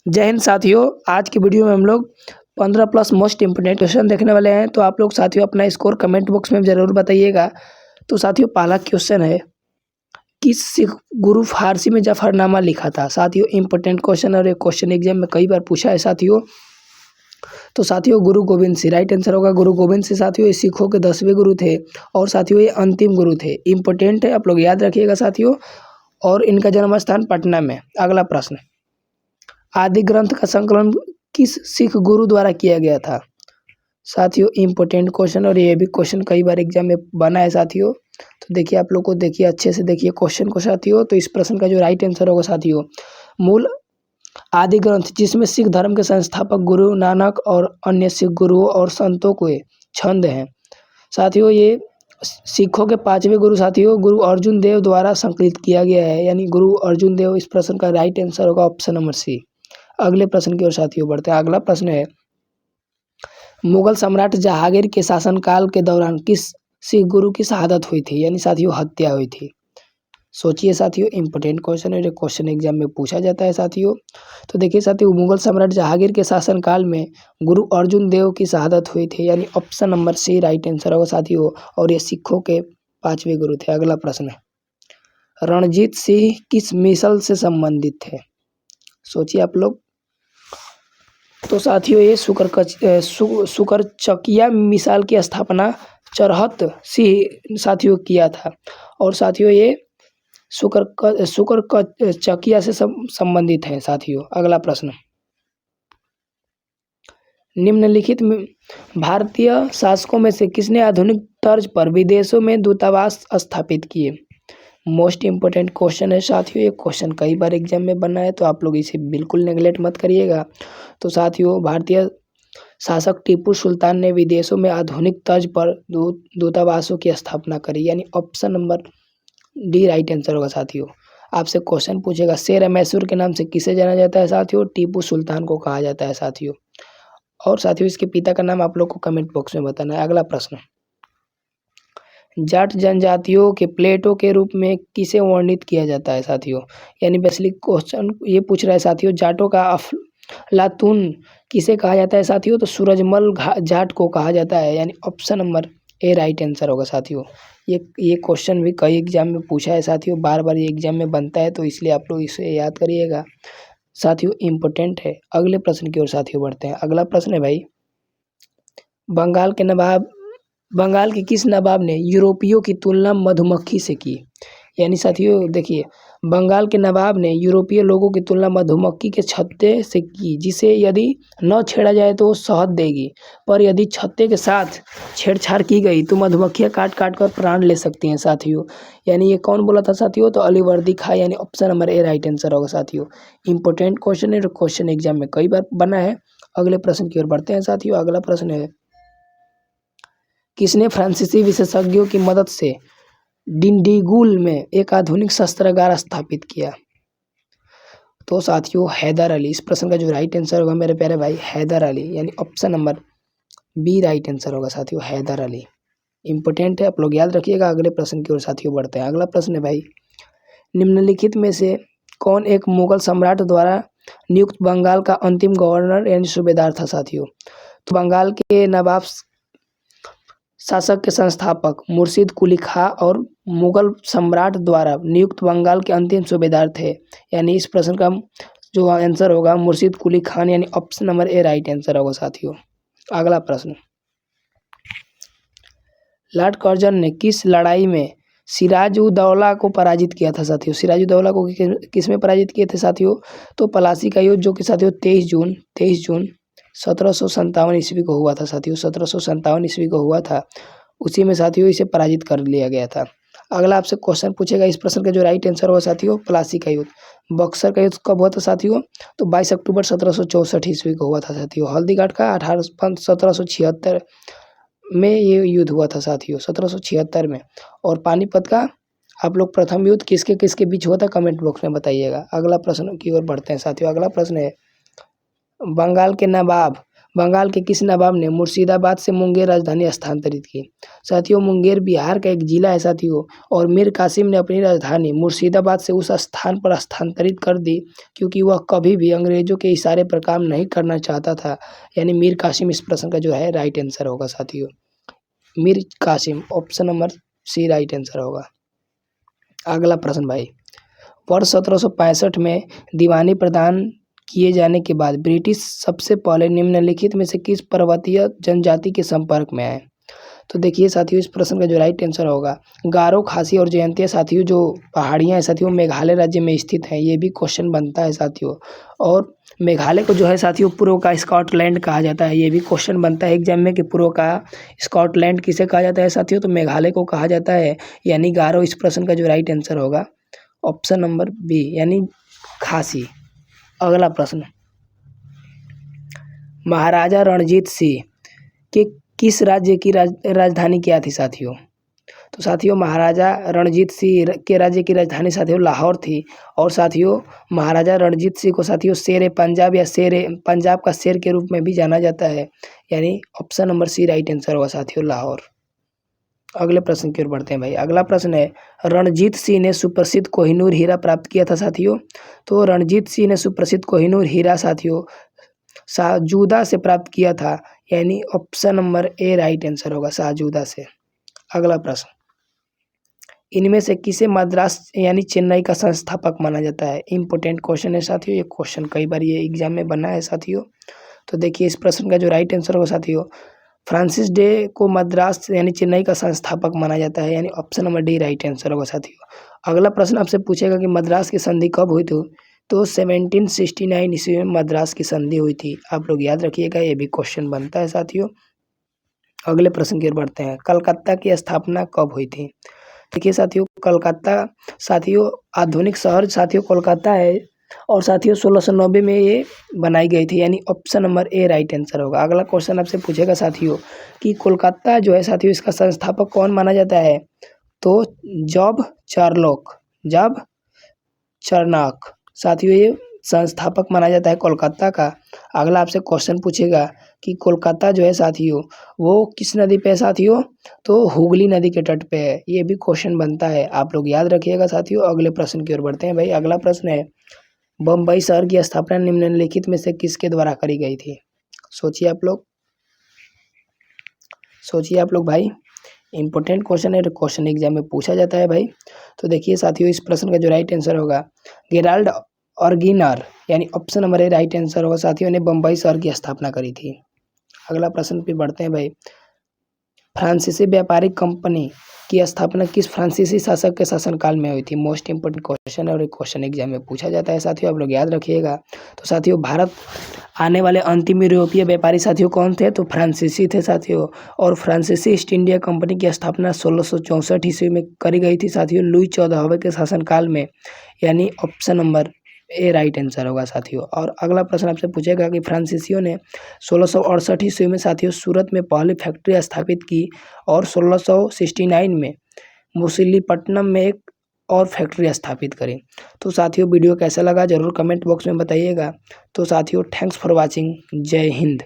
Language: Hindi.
जय हिंद साथियों। आज की वीडियो में हम लोग 15 प्लस मोस्ट इंपोर्टेंट क्वेश्चन देखने वाले हैं। तो आप लोग साथियों अपना स्कोर कमेंट बॉक्स में ज़रूर बताइएगा। तो साथियों पहला क्वेश्चन है, किस सिख गुरु फारसी में जफरनामा लिखा था। साथियों इंपॉर्टेंट क्वेश्चन और ये क्वेश्चन एग्जाम में कई बार पूछा है साथियों। तो साथियों गुरु गोविंद सिंह राइट आंसर होगा। गुरु गोविंद सिंह साथियों ये सिखों के 10वें गुरु थे और साथियों ये अंतिम गुरु थे। इंपॉर्टेंट है, आप लोग याद रखिएगा साथियों। और इनका जन्म स्थान पटना में। अगला प्रश्न, आदि ग्रंथ का संकलन किस सिख गुरु द्वारा किया गया था। साथियों इंपॉर्टेंट क्वेश्चन और ये भी क्वेश्चन कई बार एग्जाम में बना है साथियों। तो देखिए आप लोग को, देखिए अच्छे से देखिए क्वेश्चन को साथियों। तो इस प्रश्न का जो राइट आंसर होगा साथियों, मूल आदि ग्रंथ जिसमें सिख धर्म के संस्थापक गुरु नानक और अन्य सिख गुरुओं और संतों के छंद हैं। साथियों ये सिखों के 5वें गुरु साथियों गुरु अर्जुन देव द्वारा संकलित किया गया है, यानी गुरु अर्जुन देव। इस प्रश्न का राइट आंसर होगा ऑप्शन नंबर सी। अगले प्रश्न की ओर साथियों बढ़ते हैं। अगला प्रश्न है, मुगल सम्राट जहांगीर के शासनकाल के दौरान किस सिख गुरु की शहादत हुई थी, यानी साथियों हत्या हुई थी। सोचिए साथियों, इंपॉर्टेंट क्वेश्चन है, जो क्वेश्चन एग्जाम में पूछा जाता है साथियों। तो देखिए साथियों, मुगल सम्राट जहांगीर के शासनकाल में गुरु अर्जुन देव की शहादत हुई थी, यानी option number C right answer होगा साथियों। और ये सिखों के 5वें गुरु थे। अगला प्रश्न है, रणजीत सिंह किस मिसल से संबंधित थे। सोचिए आप लोग। तो साथियों ये सुकरचकिया मिसाल की स्थापना चरहत सिंह साथियों किया था। और साथियों ये सुकरचकिया से संबंधित है साथियों। अगला प्रश्न, निम्नलिखित में भारतीय शासकों में से किसने आधुनिक तर्ज पर विदेशों में दूतावास स्थापित किए। मोस्ट इंपोर्टेंट क्वेश्चन है साथियों। ये क्वेश्चन कई बार एग्जाम में बना है, तो आप लोग इसे बिल्कुल नेगलेक्ट मत करिएगा। तो साथियों भारतीय शासक टीपू सुल्तान ने विदेशों में आधुनिक तर्ज पर दूतावासों की स्थापना करी, यानी option number D right answer होगा साथियों। आपसे क्वेश्चन पूछेगा, शेर मैसूर के नाम से किसे जाना जाता है साथियों। टीपू सुल्तान को कहा जाता है साथियों। और साथियों इसके पिता का नाम आप लोग को कमेंट बॉक्स में बताना है। अगला प्रश्न, जाट जनजातियों के प्लेटो के रूप में किसे वर्णित किया जाता है साथियों। यानी बेसिकली क्वेश्चन ये पूछ रहा है साथियों, जाटों का अफलातून किसे कहा जाता है साथियों। तो सूरजमल जाट को कहा जाता है, यानी option number A right answer होगा साथियों। ये क्वेश्चन भी कई एग्जाम में पूछा है साथियों, बार बार ये एग्जाम में बनता है, तो इसलिए आप लोग इसे याद करिएगा साथियों, इम्पोर्टेंट है। अगले प्रश्न की ओर साथियों बढ़ते हैं। अगला प्रश्न है भाई, बंगाल के किस नवाब ने यूरोपियों की तुलना मधुमक्खी से की। यानी साथियों देखिए, बंगाल के नवाब ने यूरोपीय लोगों की तुलना मधुमक्खी के छत्ते से की, जिसे यदि न छेड़ा जाए तो वो शहद देगी, पर यदि छत्ते के साथ छेड़छाड़ की गई तो मधुमक्खियां काट काट कर प्राण ले सकती हैं साथियों। यानी ये कौन बोला था साथियों, तो अलीवर्दी खां, यानी option number A right answer होगा साथियों। इंपॉर्टेंट क्वेश्चन है, क्वेश्चन एग्जाम में कई बार बना है। अगले प्रश्न की ओर बढ़ते हैं साथियों। अगला प्रश्न है, किसने फ्रांसीसी विशेषज्ञों की मदद से डिंडीगुल में एक आधुनिक शस्त्रागार स्थापित किया। तो साथियों हैदर अली। इस प्रश्न का जो राइट आंसर होगा मेरे प्यारे भाई, हैदर अली, यानी option number B right answer होगा साथियों, हैदर अली। इंपॉर्टेंट है, आप लोग याद रखिएगा। अगले प्रश्न की ओर साथियों बढ़ते हैं। अगला प्रश्न है भाई, निम्नलिखित में से कौन एक मुगल सम्राट द्वारा नियुक्त बंगाल का अंतिम गवर्नर यानी सूबेदार था साथियों। तो बंगाल के नवाब शासक के संस्थापक मुर्शिद कुली खां और मुगल सम्राट द्वारा नियुक्त बंगाल के अंतिम सूबेदार थे, यानी इस प्रश्न का जो आंसर होगा मुर्शिद कुली खान, यानी option number A right answer होगा साथियों। अगला प्रश्न, लॉर्ड कर्जन ने किस लड़ाई में सिराजुद्दौला को पराजित किया था साथियों। सिराजुद्दौला को किस में पराजित किए थे साथियों, तो प्लासी का युद्ध, जो कि साथियों 23 जून 1757 ईस्वी को हुआ था साथियों। 1757 ईस्वी को हुआ था, उसी में साथियों इसे पराजित कर लिया गया था। अगला आपसे क्वेश्चन पूछेगा, इस प्रश्न का जो राइट आंसर होगा साथियों, प्लासी का युद्ध। बक्सर का युद्ध कब हुआ था साथियों, तो 22 अक्टूबर 1764 ईस्वी को हुआ था साथियों। हल्दीघाट का 1776 में ये युद्ध हुआ था साथियों, 1776 में। और पानीपत का आप लोग प्रथम युद्ध किसके किसके बीच हुआ था, कमेंट बॉक्स में बताइएगा। अगला प्रश्न की ओर बढ़ते हैं साथियों। अगला प्रश्न है, बंगाल के नवाब बंगाल के किस नवाब ने मुर्शिदाबाद से मुंगेर राजधानी स्थानांतरित की? साथियों, मुंगेर बिहार का एक जिला है साथियों, और मीर कासिम ने अपनी राजधानी मुर्शिदाबाद से उस स्थान पर स्थानांतरित कर दी क्योंकि वह कभी भी अंग्रेजों के इशारे पर काम नहीं करना चाहता था। यानी मीर कासिम इस प्रश्न का जो है राइट आंसर होगा साथियों। Mir Qasim, option number C right answer होगा। अगला प्रश्न भाई, वर्ष 1765 में दीवानी प्रदान किए जाने के बाद ब्रिटिश सबसे पहले निम्नलिखित में से किस पर्वतीय जनजाति के संपर्क में आए? तो देखिए साथियों, इस प्रश्न का जो राइट आंसर होगा गारो, खासी और जयंतिया साथियों जो पहाड़ियाँ हैं साथियों मेघालय राज्य में स्थित हैं। ये भी क्वेश्चन बनता है साथियों। और मेघालय को जो है साथियों पूर्व का स्कॉटलैंड कहा जाता है। ये भी क्वेश्चन बनता है एग्जाम में कि पूर्व का स्कॉटलैंड किसे कहा जाता है साथियों? तो मेघालय को कहा जाता है, यानी गारो इस प्रश्न का जो राइट आंसर होगा ऑप्शन नंबर बी यानी खासी। अगला प्रश्न, महाराजा रणजीत सिंह के किस राज्य की राजधानी क्या थी साथियों? तो साथियों, महाराजा रणजीत सिंह के राज्य की राजधानी साथियों लाहौर थी। और साथियों, महाराजा रणजीत सिंह को साथियों शेर पंजाब या पंजाब का शेर के रूप में भी जाना जाता है, यानी option number C right answer होगा साथियों, लाहौर। अगले प्रश्न की ओर बढ़ते हैं भाई। अगला प्रश्न है, रणजीत सिंह ने सुप्रसिद्ध कोहिनूर हीरा प्राप्त किया था साथियों? तो रणजीत सिंह ने सुप्रसिद्ध कोहिनूर हीरा साथियों शाहजूदा से प्राप्त किया था, यानी option number A right answer होगा, शाहजूदा से। अगला प्रश्न, इनमें से किसे मद्रास यानी चेन्नई का संस्थापक माना जाता है? इंपॉर्टेंट क्वेश्चन है साथियों, ये क्वेश्चन कई बार ये एग्जाम में बना है साथियों। तो देखिए इस प्रश्न का जो राइट आंसर होगा साथियों, फ्रांसिस डे को मद्रास यानी चेन्नई का संस्थापक माना जाता है, यानी option number D right answer होगा साथियों। अगला प्रश्न आपसे पूछेगा कि मद्रास की संधि कब हुई थी? तो 1769 ईस्वी में मद्रास की संधि हुई थी। आप लोग याद रखिएगा, ये भी क्वेश्चन बनता है साथियों। अगले प्रश्न की ओर बढ़ते हैं, कलकत्ता की स्थापना कब हुई थी? देखिए साथियों, कलकत्ता साथियों आधुनिक शहर साथियों कोलकाता है, और साथियों 1690 में ये बनाई गई थी, यानी option number A right answer होगा। अगला क्वेश्चन आपसे पूछेगा साथियों कि कोलकाता जो है साथियों इसका संस्थापक कौन माना जाता है? तो जॉब चार्नक साथियों ये संस्थापक माना जाता है कोलकाता का। अगला आपसे क्वेश्चन पूछेगा कि कोलकाता जो है साथियों वो किस नदी पे है साथियों? तो हुगली नदी के तट पे है। ये भी क्वेश्चन बनता है, आप लोग याद रखिएगा साथियों। अगले प्रश्न की ओर बढ़ते हैं भाई। अगला प्रश्न है, बम्बई शहर की स्थापना निम्नलिखित में से किसके द्वारा करी गई थी? सोचिए आप लोग भाई, इंपॉर्टेंट क्वेश्चन है, क्वेश्चन एग्जाम में पूछा जाता है भाई। तो देखिए साथियों, इस प्रश्न का जो राइट आंसर होगा गेराल्ड ऑर्गिनर, यानी option number A right answer होगा साथियों, ने बम्बई शहर की स्थापना करी थी। अगला प्रश्न पे बढ़ते हैं भाई, फ्रांसीसी व्यापारिक कंपनी की स्थापना किस फ्रांसीसी शासक के शासनकाल में हुई थी? मोस्ट इंपोर्टेंट क्वेश्चन है और एक क्वेश्चन एग्जाम में पूछा जाता है साथियों, आप लोग याद रखिएगा। तो साथियों, भारत आने वाले अंतिम यूरोपीय व्यापारी साथियों कौन थे? तो फ्रांसीसी थे साथियों। और फ्रांसीसी ईस्ट इंडिया कंपनी की स्थापना 1664 ईस्वी में करी गई थी साथियों, लुई 14वें के शासनकाल में, यानी option number A right answer होगा साथियों। और अगला प्रश्न आपसे पूछेगा कि फ्रांसीसियों ने 1668 ईस्वी में साथियों सूरत में पहली फैक्ट्री स्थापित की, और 1669 में मुसलिपट्टनम में एक और फैक्ट्री स्थापित करी। तो साथियों, वीडियो कैसा लगा जरूर कमेंट बॉक्स में बताइएगा। तो साथियों, थैंक्स फॉर वॉचिंग, जय हिंद।